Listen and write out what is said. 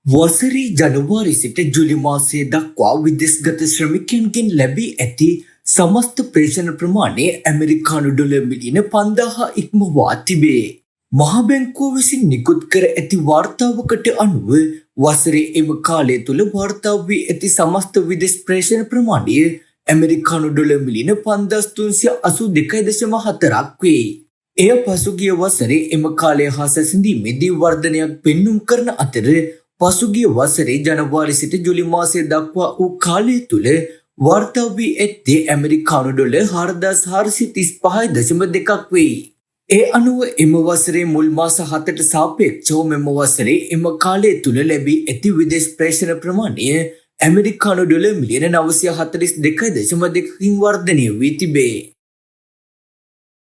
වසරේ ජනවාරි සිට ජුලි මාසය දක්වා විදෙස්ගත ශ්‍රමිකයන්ගෙන් ලැබී ඇති සමස්ත ප්‍රේෂණ ප්‍රමාණය ඇමරිකානු ඩොලර් මිලියන 5000 ඉක්මවා තිබේ. මහා බැංකුව විසින් නිකුත් කර ඇති වාර්තාවකට අනුව වසරේ එම කාලය තුළ වාර්තා වී ඇති සමස්ත විදෙස් ප්‍රේෂණ ප්‍රමාණය ඇමරිකානු ඩොලර් මිලියන 5382.4ක් වේ. එය පසුගිය වසරේ එම කාලය හා සැසඳීමේදී වර්ධනයක් පෙන්නුම් කරන අතර පසුගිය වසරේ ජනවාරි සිට ජුලි මාසය දක්වා වූ කාලය තුළ වාර්තා වී ඇත්තේ ඇමරිකානු ඩොලර් 4435.2ක් වෙයි. ඒ අනුව එම වසරේ මුල් මාස 7ට සාපේක්ෂව මෙම වසරේ එම කාලය තුළ ලැබී ඇති විදේශ ප්‍රේෂණ ප්‍රමාණය ඇමරිකානු ඩොලර් මිලියන 942.2කින් වර්ධනය වී තිබේ.